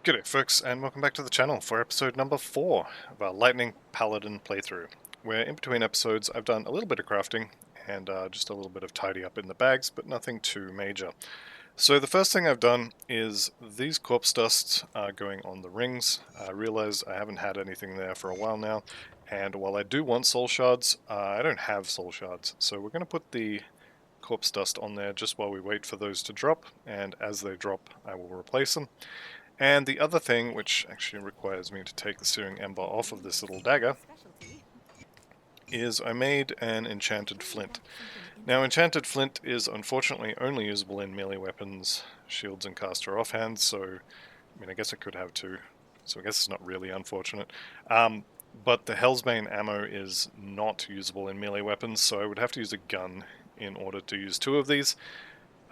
G'day folks, and welcome back to the channel for episode number 4 of our Lightning Paladin playthrough, where in between episodes I've done a little bit of crafting and just a little bit of tidy up in the bags, but nothing too major. So the first thing I've done is these corpse dusts are going on the rings. I realize I haven't had anything there for a while now, and while I do want soul shards, I don't have soul shards, so we're going to put the corpse dust on there just while we wait for those to drop, and as they drop I will replace them. And the other thing, which actually requires me to take the searing ember off of this little dagger, is I made an enchanted flint. Now, enchanted flint is unfortunately only usable in melee weapons, shields, and caster offhands, so, I mean, I guess I could have two, so I guess it's not really unfortunate. But the Hellsbane ammo is not usable in melee weapons, so I would have to use a gun in order to use two of these.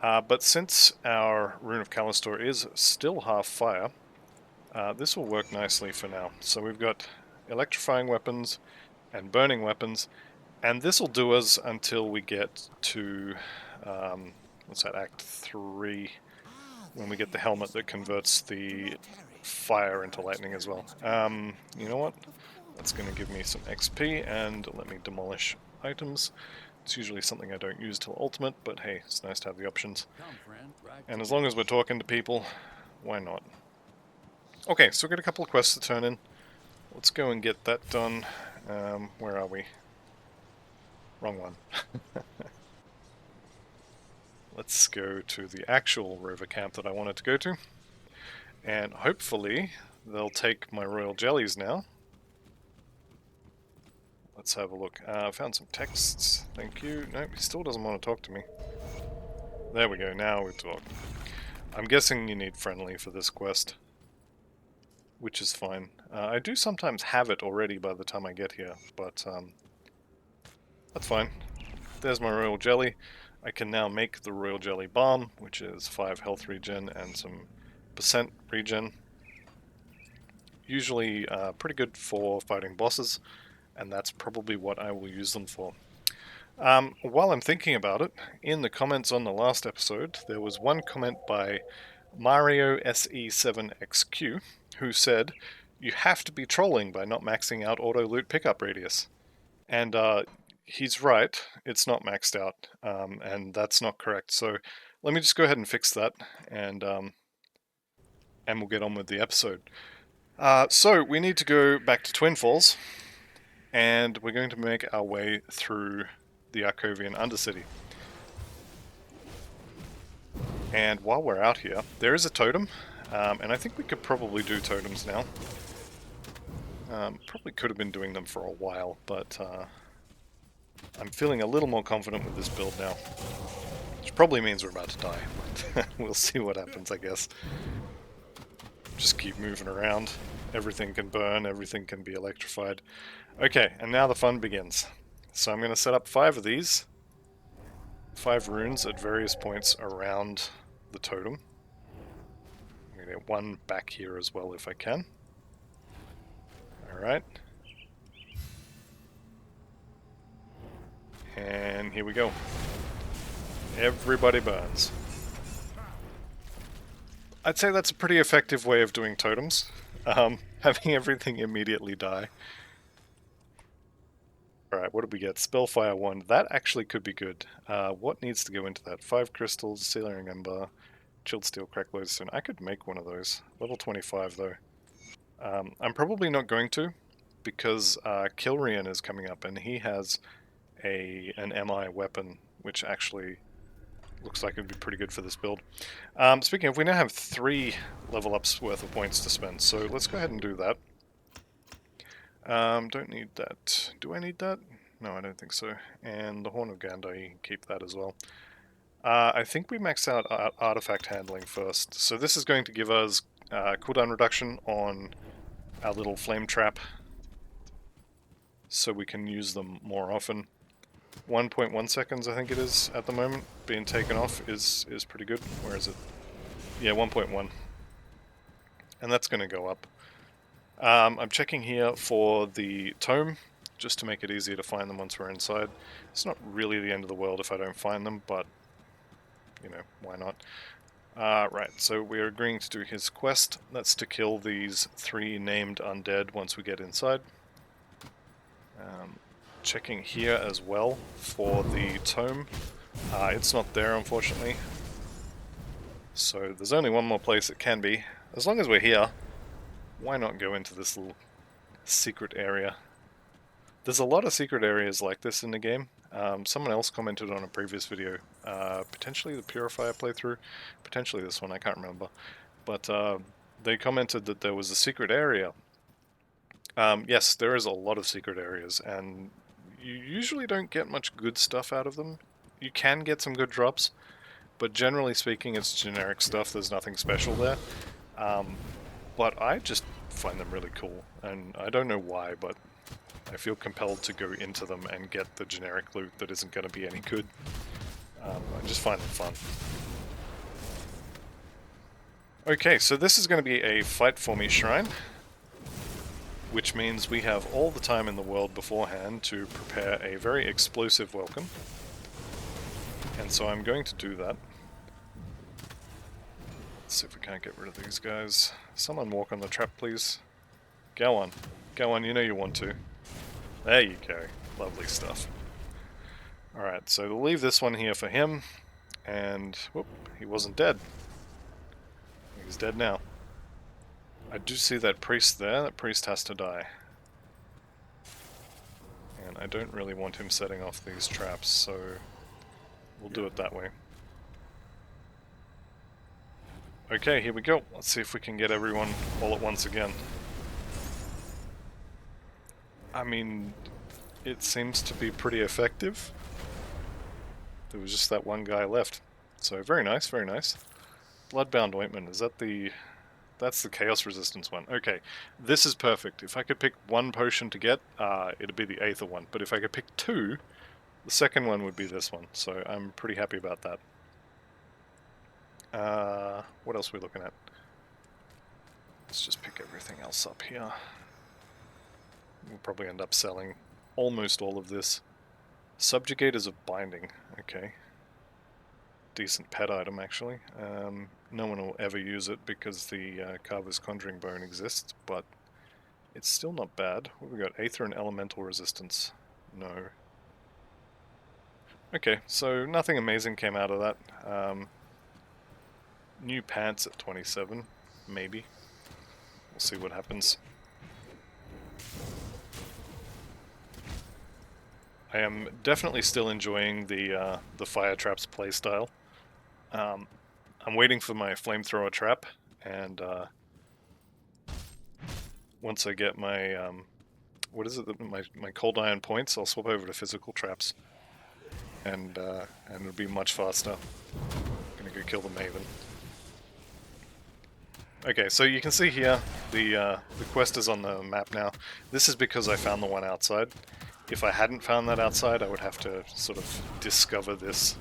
But since our Rune of Callistor is still half fire, this will work nicely for now. So we've got electrifying weapons and burning weapons, and this will do us until we get to, what's that, Act 3, when we get the helmet that converts the fire into lightning as well. You know what? That's going to give me some XP, and let me demolish items. It's usually something I don't use till ultimate, but hey, it's nice to have the options. And as long as we're talking to people, why not? Okay, so we've got a couple of quests to turn in. Let's go and get that done. Where are we? Wrong one. Let's go to the actual rover camp that I wanted to go to. And hopefully they'll take my royal jellies now. Let's have a look. I found some texts. Thank you. Nope, he still doesn't want to talk to me. There we go, now we talk. I'm guessing you need friendly for this quest, which is fine. I do sometimes have it already by the time I get here, but that's fine. There's my royal jelly. I can now make the royal jelly balm, which is 5 health regen and some percent regen. Usually pretty good for fighting bosses, and that's probably what I will use them for. While I'm thinking about it, in the comments on the last episode, there was one comment by Mario SE7XQ, who said, "You have to be trolling by not maxing out auto loot pickup radius." And he's right, it's not maxed out, and that's not correct. So let me just go ahead and fix that, and we'll get on with the episode. So we need to go back to Twin Falls, and we're going to make our way through the Arcovian Undercity. And while we're out here, there is a totem, and I think we could probably do totems now. Probably could have been doing them for a while, but I'm feeling a little more confident with this build now. Which probably means we're about to die, but we'll see what happens, I guess. Just keep moving around. Everything can burn, everything can be electrified. Okay, and now the fun begins. So I'm going to set up 5 of these. 5 runes at various points around the totem. I'm going to get one back here as well if I can. Alright. And here we go. Everybody burns. I'd say that's a pretty effective way of doing totems. Having everything immediately die. Alright, what did we get? Spellfire 1. That actually could be good. What needs to go into that? 5 crystals, searing ember, chilled steel, crack lodestone. I could make one of those. Level 25 though. I'm probably not going to, because Kilrian is coming up and he has an MI weapon, which actually looks like it would be pretty good for this build. Speaking of, we now have 3 level ups worth of points to spend, so let's go ahead and do that. Don't need that. Do I need that? No, I don't think so. And the Horn of Gandai, you can keep that as well. I think we max out artifact handling first. So this is going to give us cooldown reduction on our little flame trap, so we can use them more often. 1.1 seconds I think it is at the moment, being taken off is pretty good. Where is it? Yeah, 1.1. And that's going to go up. I'm checking here for the tome, just to make it easier to find them once we're inside. It's not really the end of the world if I don't find them, but, you know, why not? Right, so we're agreeing to do his quest. That's to kill these 3 named undead once we get inside. Checking here as well for the tome. It's not there, unfortunately. So there's only one more place it can be. As long as we're here, why not go into this little secret area? There's a lot of secret areas like this in the game. Someone else commented on a previous video, potentially the Purifier playthrough, potentially this one, I can't remember. But they commented that there was a secret area. Yes, there is a lot of secret areas, and you usually don't get much good stuff out of them. You can get some good drops, but generally speaking it's generic stuff, there's nothing special there. But I just find them really cool, and I don't know why, but I feel compelled to go into them and get the generic loot that isn't going to be any good. I just find them fun. Okay, so this is going to be a fight for me shrine, which means we have all the time in the world beforehand to prepare a very explosive welcome. And so I'm going to do that. Let's see if we can't get rid of these guys. Someone walk on the trap, please. Go on. Go on, you know you want to. There you go. Lovely stuff. Alright, so we'll leave this one here for him. And, whoop, he wasn't dead. He's dead now. I do see that priest there. That priest has to die. And I don't really want him setting off these traps, so we'll do it that way. Okay, here we go. Let's see if we can get everyone all at once again. I mean, it seems to be pretty effective. There was just that one guy left. So very nice, very nice. Bloodbound Ointment, is that the... That's the Chaos Resistance one. Okay, this is perfect. If I could pick one potion to get, it'd be the Aether one. But if I could pick 2, the second one would be this one. So I'm pretty happy about that. What else are we looking at? Let's just pick everything else up here. We'll probably end up selling almost all of this. Subjugators of Binding, okay. Decent pet item, actually. No one will ever use it because the Carver's Conjuring Bone exists, but it's still not bad. What have we got? Aether and Elemental Resistance. No. Okay, so nothing amazing came out of that. New pants at 27, maybe. We'll see what happens. I am definitely still enjoying the fire traps playstyle. I'm waiting for my flamethrower trap, and once I get my what is it? My cold iron points, I'll swap over to physical traps, and it'll be much faster. Gonna go kill the Maven. Okay, so you can see here the quest is on the map now. This is because I found the one outside. If I hadn't found that outside, I would have to sort of discover this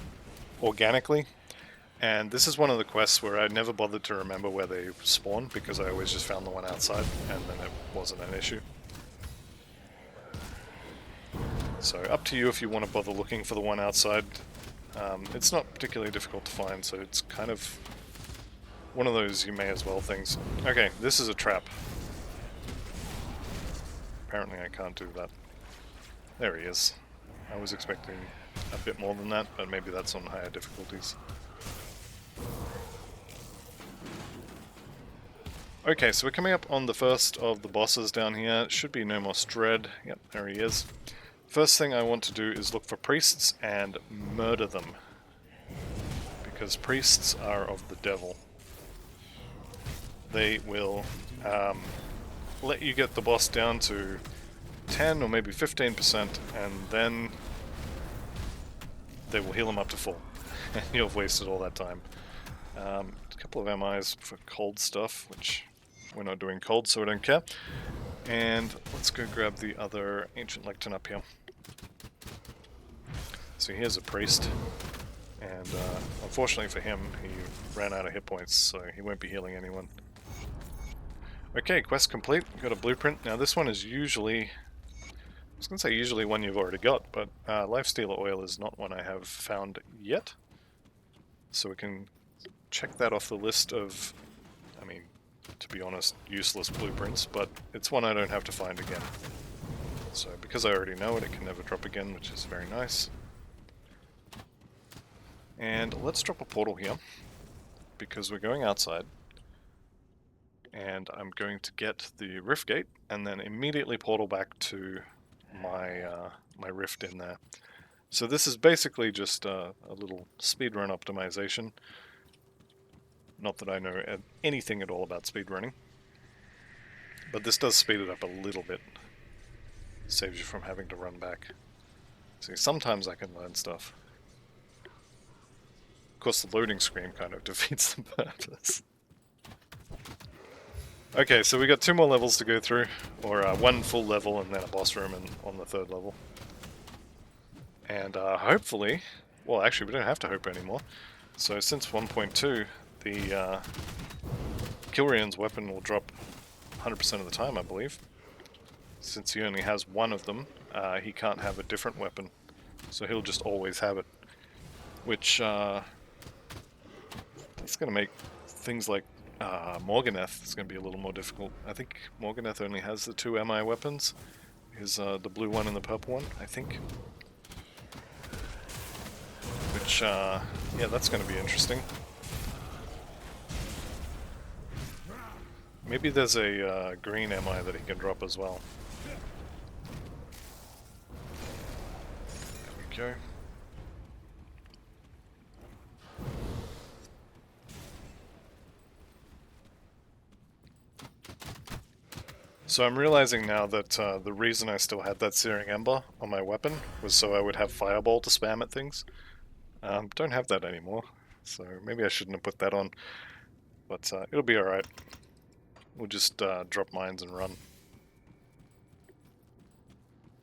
organically. And this is one of the quests where I never bothered to remember where they spawn, because I always just found the one outside, and then it wasn't an issue. So up to you if you want to bother looking for the one outside. It's not particularly difficult to find, so it's kind of one of those you may as well things. Okay, this is a trap. Apparently I can't do that. There he is. I was expecting a bit more than that, but maybe that's on higher difficulties. Okay, so we're coming up on the first of the bosses down here. It should be No More Dread. Yep, there he is. First thing I want to do is look for priests and murder them, because priests are of the devil. They will let you get the boss down to 10 or maybe 15%, and then they will heal him up to full. And you've wasted all that time. A couple of MIs for cold stuff, which we're not doing cold, so we don't care. And let's go grab the other Ancient Lectern up here. So here's a priest, and unfortunately for him, he ran out of hit points, so he won't be healing anyone. Okay, quest complete. Got a blueprint. Now this one is usually, I was going to say usually one you've already got, but Lifestealer Oil is not one I have found yet. So we can check that off the list of, I mean, to be honest, useless blueprints, but it's one I don't have to find again. So because I already know it, it can never drop again, which is very nice. And let's drop a portal here, because we're going outside. And I'm going to get the rift gate, and then immediately portal back to my my rift in there. So this is basically just a little speedrun optimization. Not that I know anything at all about speedrunning, but this does speed it up a little bit. Saves you from having to run back. See, sometimes I can learn stuff. Of course, the loading screen kind of defeats the purpose. Okay, so we got 2 more levels to go through, or 1 full level and then a boss room on the 3rd level. And hopefully, well actually we don't have to hope anymore. So since 1.2, the Kilrian's weapon will drop 100% of the time, I believe. Since he only has 1 of them, he can't have a different weapon. So he'll just always have it. Which, that's going to make things like Morganeth is going to be a little more difficult. I think Morganeth only has the 2 MI weapons. Is the blue one and the purple one, I think. Which, yeah, that's going to be interesting. Maybe there's a green MI that he can drop as well. There we go. So I'm realizing now that the reason I still had that Searing Ember on my weapon was so I would have Fireball to spam at things. Don't have that anymore, so maybe I shouldn't have put that on, but it'll be alright. We'll just drop mines and run.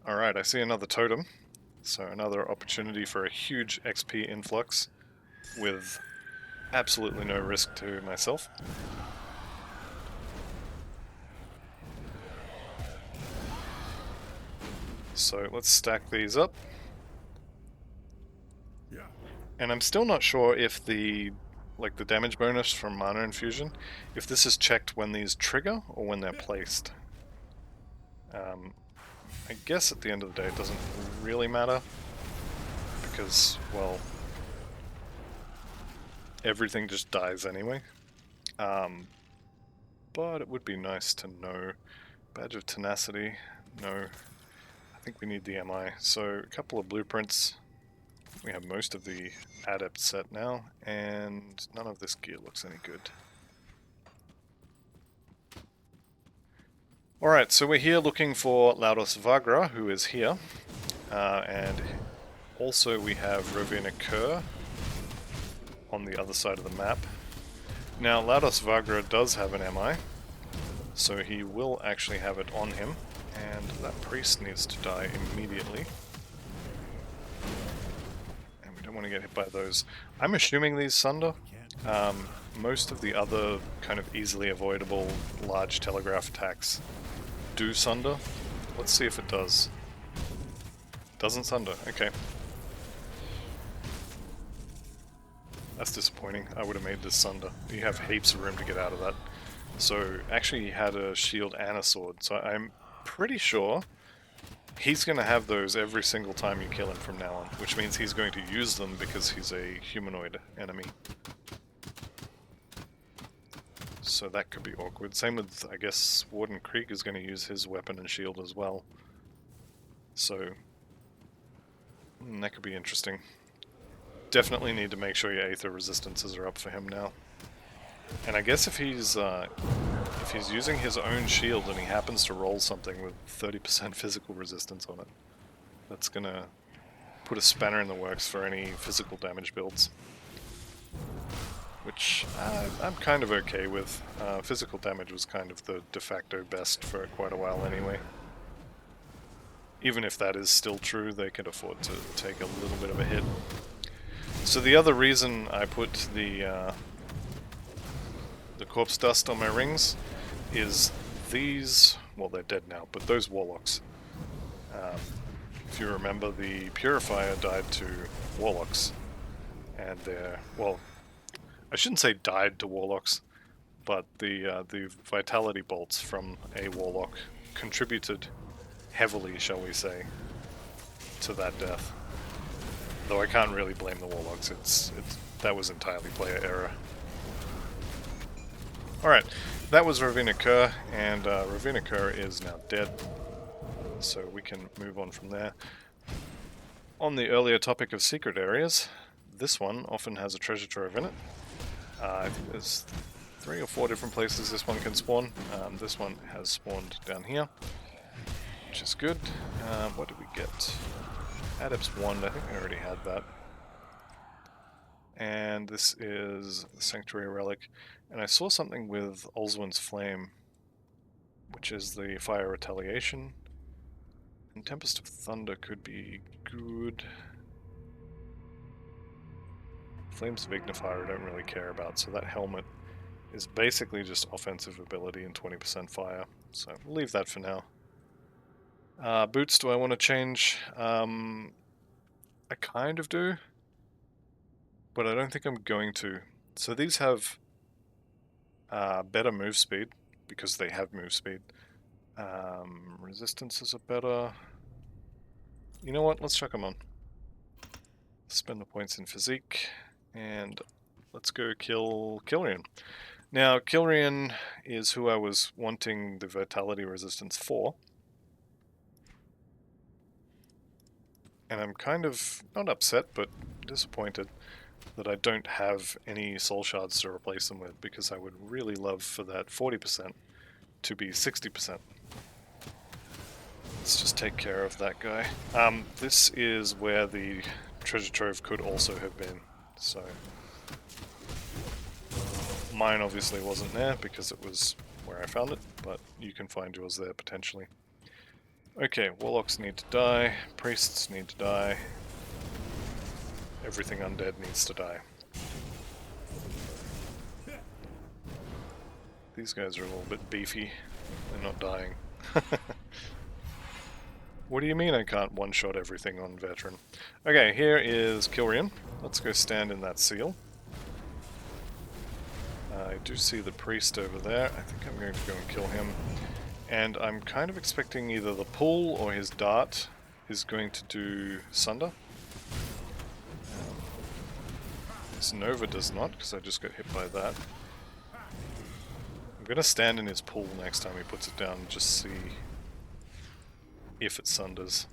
Alright, I see another totem, so another opportunity for a huge XP influx with absolutely no risk to myself. So let's stack these up. Yeah. And I'm still not sure if the damage bonus from Mana Infusion, if this is checked when these trigger or when they're placed. I guess at the end of the day it doesn't really matter, because, well, everything just dies anyway. But it would be nice to know. Badge of Tenacity, no. I think we need the MI. So a couple of blueprints. We have most of the adept set now, and none of this gear looks any good. Alright, so we're here looking for Laudos Vagra, who is here. And also we have Rovina Kerr on the other side of the map. Now, Laudos Vagra does have an MI, so he will actually have it on him, and that priest needs to die immediately. And we don't want to get hit by those. I'm assuming these sunder. Most of the other kind of easily avoidable large telegraph attacks do sunder. Let's see if it does. Doesn't sunder, okay. That's disappointing. I would have made this sunder. You have heaps of room to get out of that. So actually he had a shield and a sword, so I'm pretty sure he's going to have those every single time you kill him from now on, which means he's going to use them because he's a humanoid enemy. So that could be awkward. Same with, I guess, Warden Krieg is going to use his weapon and shield as well. So that could be interesting. Definitely need to make sure your Aether resistances are up for him now. And I guess if he's using his own shield and he happens to roll something with 30% physical resistance on it, that's gonna put a spanner in the works for any physical damage builds. Which I'm kind of okay with. Physical damage was kind of the de facto best for quite a while anyway. Even if that is still true, they can afford to take a little bit of a hit. So the other reason I put the corpse dust on my rings is these, well, they're dead now, but those warlocks. If you remember, the purifier died to warlocks, and they're, well, I shouldn't say died to warlocks, but the vitality bolts from a warlock contributed heavily, shall we say, to that death. Though I can't really blame the warlocks. That was entirely player error. Alright, that was Ravina Kerr, and Ravina Kerr is now dead, so we can move on from there. On the earlier topic of secret areas, this one often has a treasure trove in it. I think there's 3 or 4 different places this one can spawn. This one has spawned down here, which is good. What did we get? Adept's Wand, I think we already had that. And this is the Sanctuary Relic. And I saw something with Olswin's Flame, which is the Fire Retaliation. And Tempest of Thunder could be good. Flames of Ignifier I don't really care about, so that helmet is basically just offensive ability and 20% fire. So we'll leave that for now. Boots, do I want to change? I kind of do, but I don't think I'm going to. So these have better move speed, because they have move speed. Resistances are better. You know what? Let's chuck them on. Spend the points in physique, and let's go kill Kilrian. Now, Kilrian is who I was wanting the Vitality Resistance for. And I'm kind of, not upset, but disappointed that I don't have any soul shards to replace them with, because I would really love for that 40% to be 60%. Let's just take care of that guy. This is where the treasure trove could also have been, so... Mine obviously wasn't there, because it was where I found it, but you can find yours there potentially. Okay, warlocks need to die, priests need to die, everything undead needs to die. These guys are a little bit beefy, they're not dying. What do you mean I can't one-shot everything on veteran? Okay, here is Kilrian. Let's go stand in that seal. I do see the priest over there. I think I'm going to go and kill him. And I'm kind of expecting either the pull or his dart is going to do Sunder. This Nova does not, because I just got hit by that. I'm going to stand in his pull next time he puts it down and just see if it Sunders.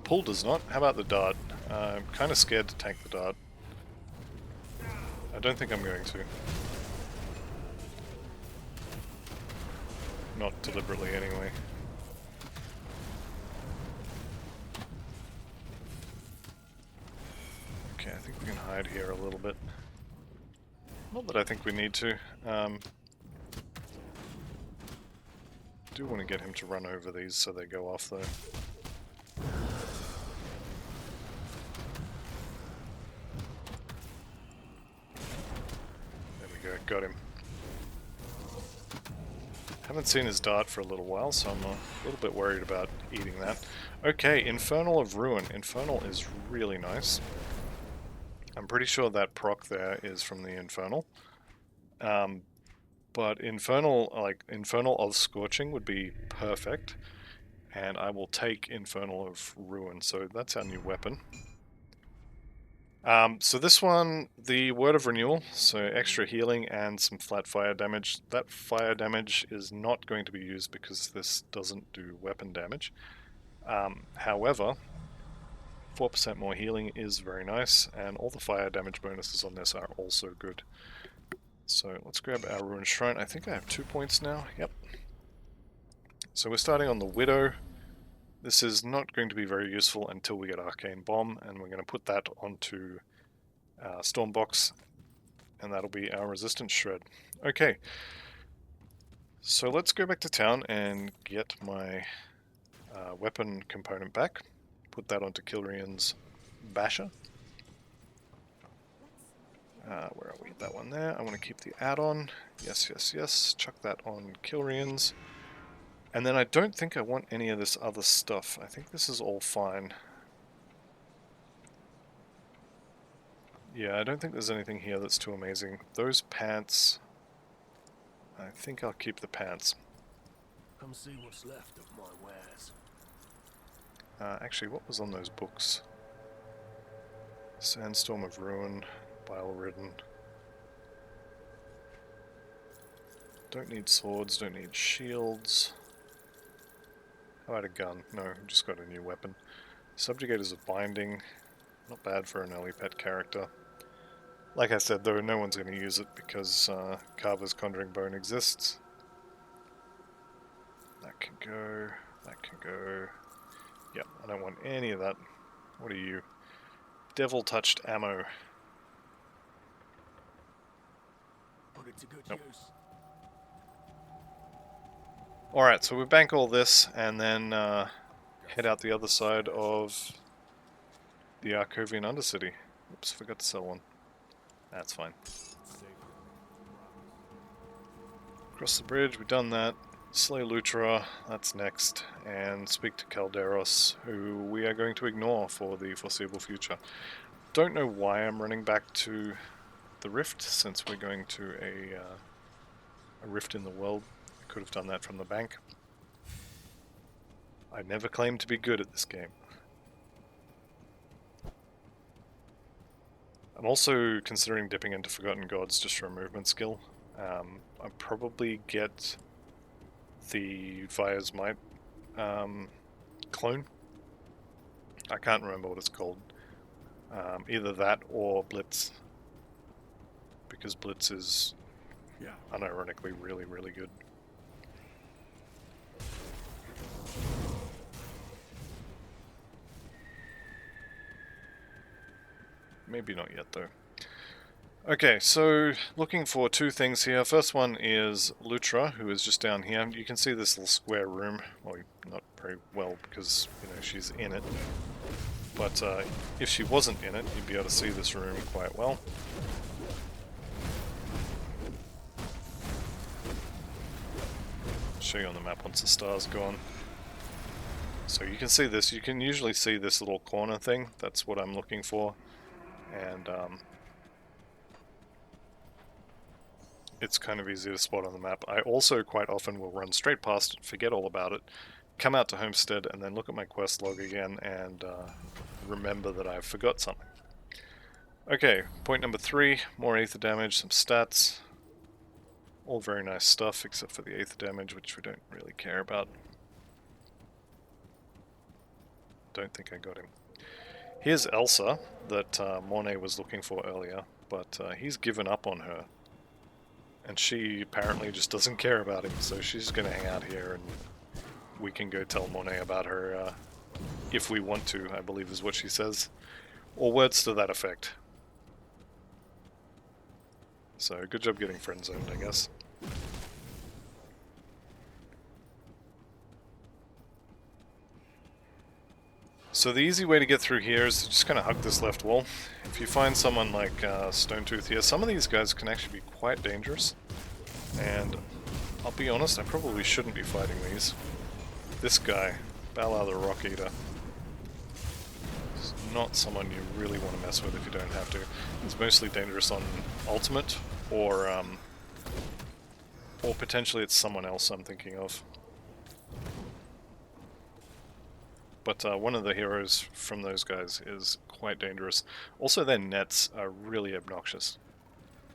Pull does not. How about the dart? I'm kind of scared to tank the dart. I don't think I'm going to. Not deliberately, anyway. Okay, I think we can hide here a little bit. Not that I think we need to. Do want to get him to run over these so they go off, though. There we go, got him. Haven't seen his dart for a little while, so I'm a little bit worried about eating that. Okay, Infernal of Ruin. Infernal is really nice. I'm pretty sure that proc there is from the Infernal. But Infernal of Scorching would be perfect. And I will take Infernal of Ruin, so that's our new weapon. So this one, the Word of Renewal, so extra healing and some flat fire damage. That fire damage is not going to be used because this doesn't do weapon damage. However, 4% more healing is very nice, and all the fire damage bonuses on this are also good. So let's grab our Ruined Shrine. I think I have 2 points now. Yep. So we're starting on the Widow. This is not going to be very useful until we get Arcane Bomb, and we're going to put that onto Stormbox, and that'll be our Resistance Shred. Okay, so let's go back to town and get my weapon component back. Put that onto Kilrian's Basher. Where are we? That one there. I want to keep the add-on. Yes, yes, yes. Chuck that on Kilrian's. And then I don't think I want any of this other stuff. I think this is all fine. Yeah, I don't think there's anything here that's too amazing. Those pants... I think I'll keep the pants. Come see what's left of my wares. Actually, what was on those books? Sandstorm of Ruin, Bile-Ridden. Don't need swords, don't need shields. How about a gun? No, just got a new weapon. Subjugators of Binding. Not bad for an early pet character. Like I said though, no one's going to use it because Carver's Conjuring Bone exists. That can go, that can go. Yep, I don't want any of that. What are you? Devil-touched ammo. Put it to good Nope. use. Alright, so we bank all this and then head out the other side of the Arcovian Undercity. Oops, forgot to sell one. That's fine. Cross the bridge, we've done that. Slay Lutra, that's next. And speak to Calderos, who we are going to ignore for the foreseeable future. Don't know why I'm running back to the Rift, since we're going to a Rift in the World. I could have done that from the bank. I never claimed to be good at this game. I'm also considering dipping into Forgotten Gods just for a movement skill. I'll probably get the Vire's Might clone. I can't remember what it's called. Either that or Blitz. Because Blitz is unironically really, really good. Maybe not yet though. Okay, so looking for two things here. First one is Lutra, who is just down here. You can see this little square room. Well, not very well because, you know, she's in it. But if she wasn't in it, you'd be able to see this room quite well. I'll show you on the map once the star's gone. So you can see this. You can usually see this little corner thing. That's what I'm looking for. And it's kind of easy to spot on the map. I also quite often will run straight past it, forget all about it, come out to Homestead, and then look at my quest log again and remember that I forgot something. Okay, point number 3, more Aether damage, some stats. All very nice stuff, except for the Aether damage, which we don't really care about. Don't think I got him. Here's Elsa, that Monet was looking for earlier, but he's given up on her. And she apparently just doesn't care about him, so she's going to hang out here and we can go tell Monet about her if we want to, I believe is what she says. Or words to that effect. So good job getting friend-zoned, I guess. So the easy way to get through here is to just kind of hug this left wall. If you find someone like Stonetooth here, some of these guys can actually be quite dangerous. And I'll be honest, I probably shouldn't be fighting these. This guy, Bala the Rock Eater, is not someone you really want to mess with if you don't have to. He's mostly dangerous on ultimate, or potentially it's someone else I'm thinking of. But one of the heroes from those guys is quite dangerous. Also, their nets are really obnoxious.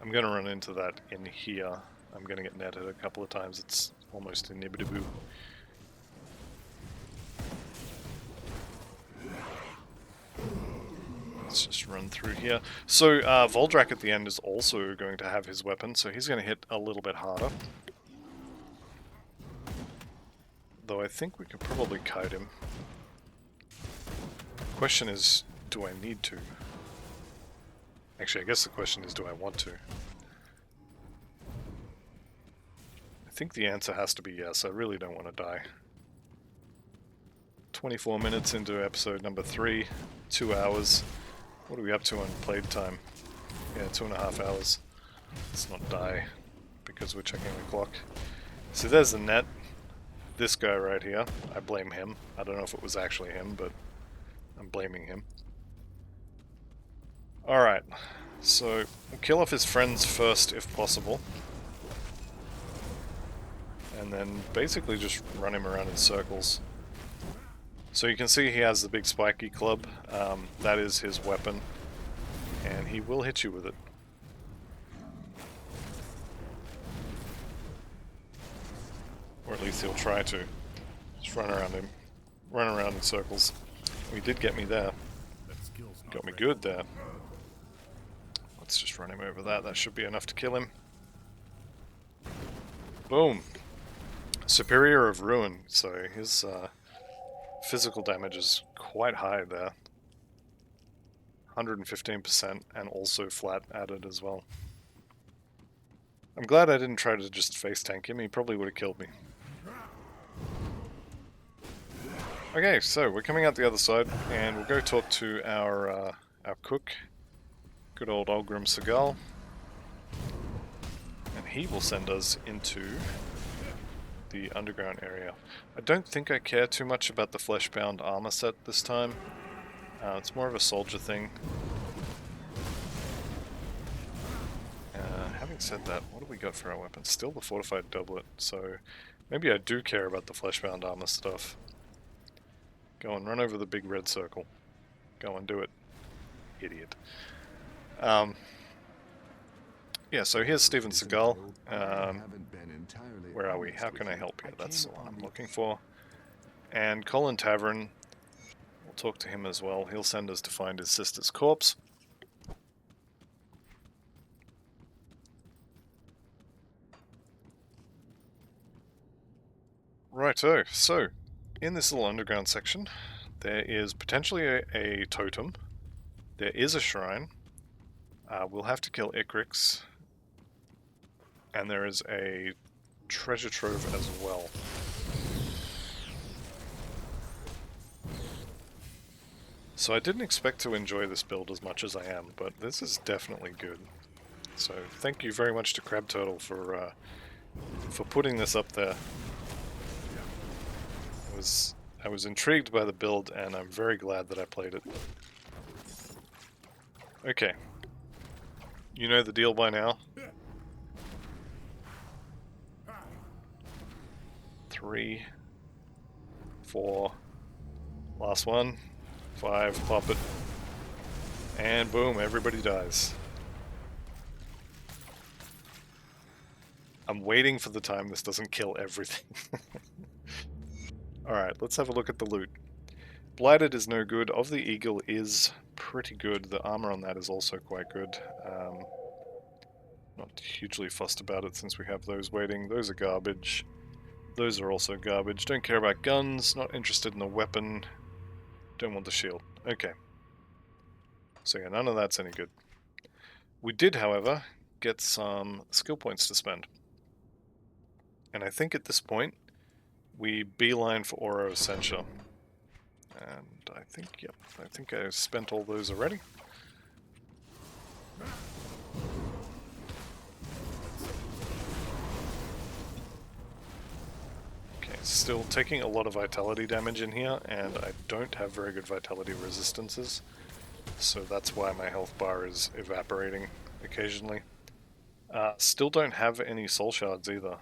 I'm going to run into that in here. I'm going to get netted a couple of times. It's almost inevitable. Let's just run through here. So Voldrak at the end is also going to have his weapon, so he's going to hit a little bit harder. Though I think we could probably kite him. Question is, do I need to? Actually, I guess the question is, do I want to? I think the answer has to be yes. I really don't want to die. 24 minutes into episode number 3, 2 hours. What are we up to on played time? Yeah, 2.5 hours. Let's not die because we're checking the clock. So there's the net. This guy right here, I blame him. I don't know if it was actually him, but I'm blaming him. Alright, So, we'll kill off his friends first if possible. And then basically just run him around in circles. So you can see he has the big spiky club. That is his weapon. And he will hit you with it. Or at least he'll try to. Just run around him. Run around in circles. He did get me there. Got me good there. Let's just run him over that. That should be enough to kill him. Boom. Superior of Ruin. So his physical damage is quite high there. 115% and also flat added as well. I'm glad I didn't try to just face tank him. He probably would have killed me. Okay, so we're coming out the other side, and we'll go talk to our cook, good old Olgrim Seagal, and he will send us into the underground area. I don't think I care too much about the flesh-bound armor set this time. It's more of a soldier thing. Having said that, what do we got for our weapons? Still the fortified doublet, so maybe I do care about the flesh-bound armor stuff. Go and run over the big red circle. Go and do it. Idiot. Yeah, so here's Steven Seagal. Where are we? How can I help you? That's the one I'm looking for. And Colin Tavern, we'll talk to him as well. He'll send us to find his sister's corpse. Righto, so in this little underground section, there is potentially a totem. There is a shrine. We'll have to kill Icrix. And there is a treasure trove as well. So I didn't expect to enjoy this build as much as I am, but this is definitely good. So thank you very much to Crab Turtle for putting this up there. I was intrigued by the build, and I'm very glad that I played it. Okay. You know the deal by now. 3, 4, last one, 5, pop it, and boom, everybody dies. I'm waiting for the time this doesn't kill everything. Alright, let's have a look at the loot. Blighted is no good. Of the Eagle is pretty good. The armor on that is also quite good. Not hugely fussed about it since we have those waiting. Those are garbage. Those are also garbage. Don't care about guns. Not interested in the weapon. Don't want the shield. Okay. So yeah, none of that's any good. We did, however, get some skill points to spend. And I think at this point, we beeline for Aura Essentia. And I think, yep, I think I spent all those already. Okay, still taking a lot of vitality damage in here, and I don't have very good vitality resistances. So that's why my health bar is evaporating occasionally. Still don't have any soul shards either.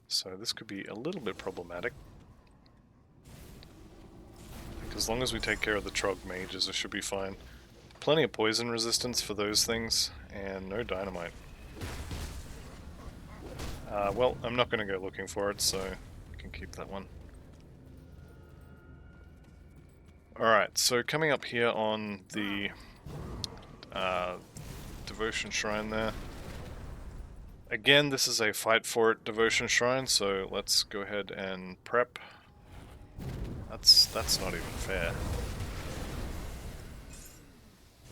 So this could be a little bit problematic. As long as we take care of the Trog mages, it should be fine. Plenty of poison resistance for those things, and no dynamite. Well, I'm not going to go looking for it, so I can keep that one. Alright, so coming up here on the Devotion Shrine there. Again, this is a fight for it Devotion Shrine, so let's go ahead and prep. That's not even fair.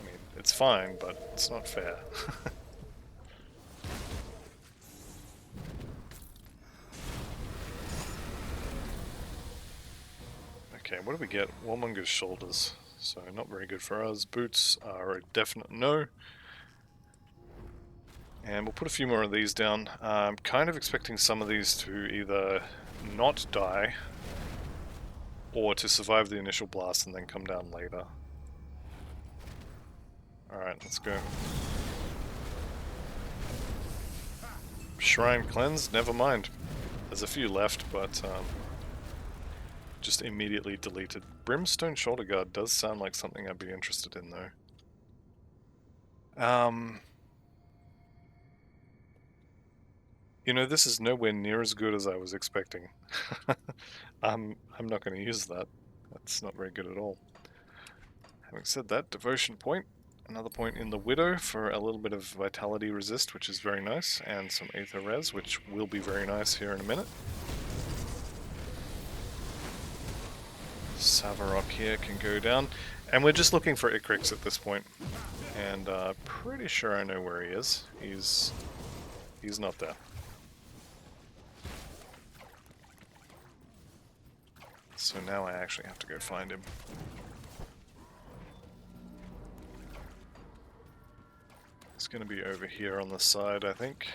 I mean, it's fine, but it's not fair. Okay, what do we get? Warmonger's Shoulders. So not very good for us. Boots are a definite no. And we'll put a few more of these down. I'm kind of expecting some of these to either not die or to survive the initial blast and then come down later. Alright, let's go. Shrine cleansed? Never mind. There's a few left, but just immediately deleted. Brimstone Shoulder Guard does sound like something I'd be interested in, though. You know, this is nowhere near as good as I was expecting. I'm not going to use that. That's not very good at all. Having said that, Devotion Point. Another point in the Widow for a little bit of Vitality Resist, which is very nice, and some Aether Res, which will be very nice here in a minute. Savarok here can go down, and we're just looking for Icrix at this point. And pretty sure I know where he is. He's not there. So now I actually have to go find him. It's going to be over here on the side, I think.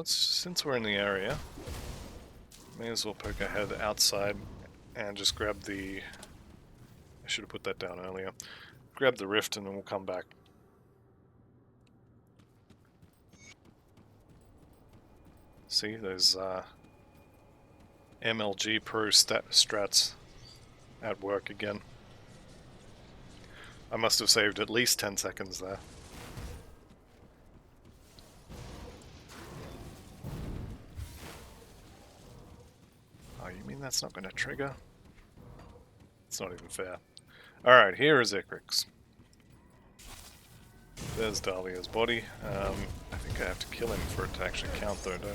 Since we're in the area, may as well poke our head outside and just grab the... I should have put that down earlier. Grab the rift and then we'll come back. See, those MLG Pro strats at work again. I must have saved at least 10 seconds there. Oh, you mean that's not going to trigger? It's not even fair. Alright, here is Icrix. There's Dahlia's body. I think I have to kill him for it to actually count though, don't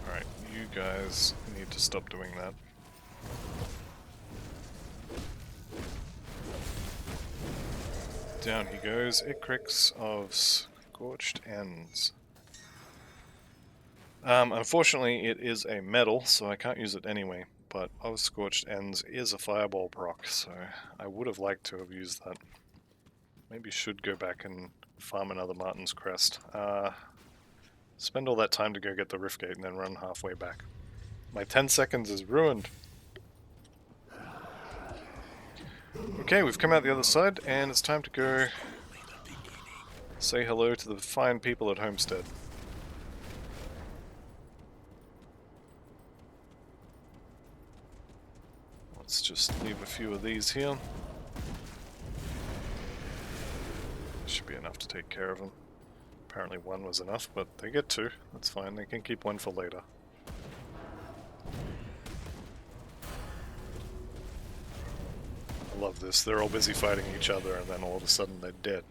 I? Alright, you guys need to stop doing that. Down he goes, Icrix of Scorched Ends. Unfortunately it is a metal, so I can't use it anyway, but of Scorched Ends is a fireball proc, so I would have liked to have used that. Maybe should go back and farm another Martin's Crest. Spend all that time to go get the Rift Gate and then run halfway back. My 10 seconds is ruined. Okay, we've come out the other side, and it's time to go say hello to the fine people at Homestead. Let's just leave a few of these here. Should be enough to take care of them. Apparently one was enough, but they get two. That's fine, they can keep one for later. I love this. They're all busy fighting each other and then all of a sudden they're dead.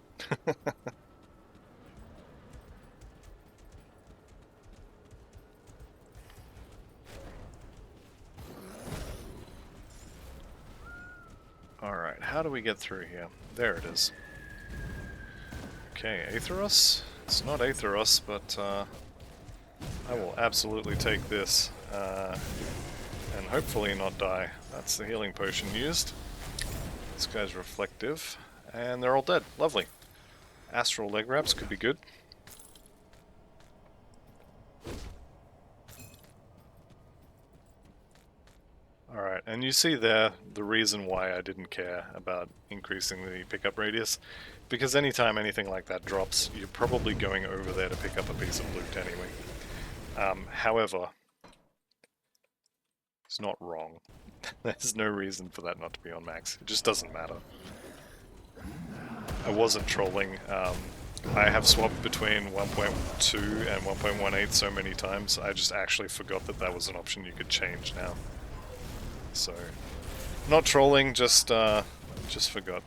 Alright, how do we get through here? There it is. Okay, Aetheros? It's not Aetheros, but I will absolutely take this and hopefully not die. That's the healing potion used. This guy's reflective, and they're all dead. Lovely. Astral leg wraps could be good. Alright, and you see there the reason why I didn't care about increasing the pickup radius. Because anytime anything like that drops, you're probably going over there to pick up a piece of loot anyway. However, it's not wrong. There's no reason for that not to be on max. It just doesn't matter. I wasn't trolling. I have swapped between 1.2 and 1.18 so many times, I just actually forgot that that was an option you could change now. So, not trolling, just forgot.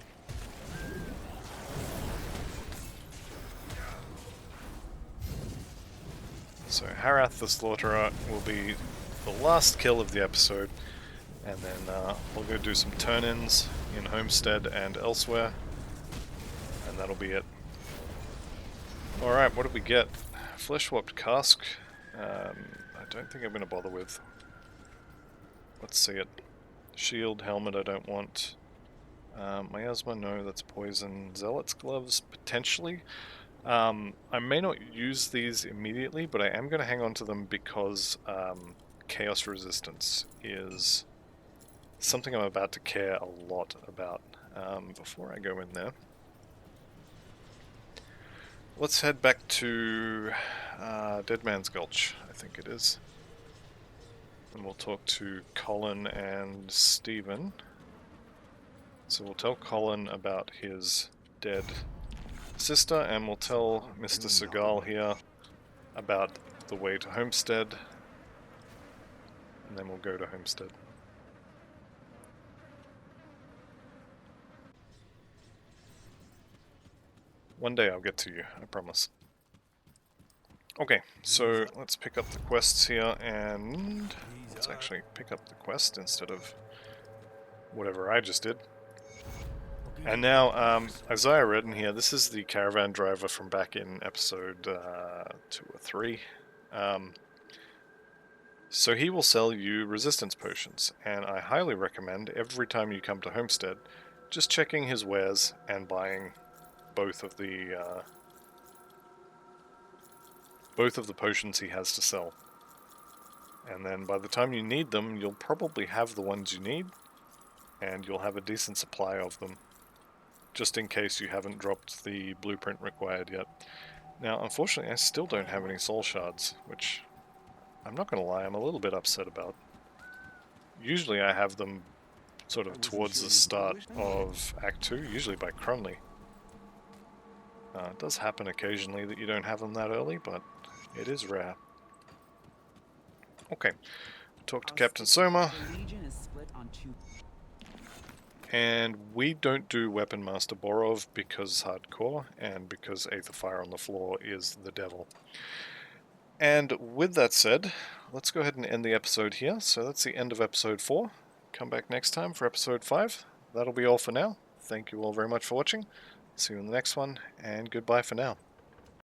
So Harath the Slaughterer will be the last kill of the episode, and then we'll go do some turn-ins in Homestead and elsewhere, and that'll be it. Alright, what did we get? Flesh-swapped cask. I don't think I'm going to bother with. Let's see it. Shield, helmet I don't want. Miasma, no, that's poison. Zealot's gloves, potentially. I may not use these immediately, but I am going to hang on to them because Chaos Resistance is something I'm about to care a lot about. Before I go in there, let's head back to Dead Man's Gulch, I think it is. And we'll talk to Colin and Stephen. So we'll tell Colin about his dead sister, and we'll tell Mr. Seagal here about the way to Homestead, and then we'll go to Homestead. One day I'll get to you, I promise. Okay, so let's pick up the quests here, and let's actually pick up the quest instead of whatever I just did. And now, Isaiah Redden here, this is the caravan driver from back in episode 2 or 3. So he will sell you resistance potions, and I highly recommend every time you come to Homestead, just checking his wares and buying both of the potions he has to sell. And then by the time you need them, you'll probably have the ones you need, and you'll have a decent supply of them, just in case you haven't dropped the blueprint required yet. Now, unfortunately, I still don't have any soul shards, which I'm not going to lie, I'm a little bit upset about. Usually I have them sort of towards the start of Act 2, usually by Crumley. It does happen occasionally that you don't have them that early, but it is rare. Okay, talk to Captain Soma. And we don't do Weapon Master Borov because hardcore, and because Aether Fire on the Floor is the devil. And with that said, let's go ahead and end the episode here. So that's the end of episode 4. Come back next time for episode 5. That'll be all for now. Thank you all very much for watching. See you in the next one, and goodbye for now.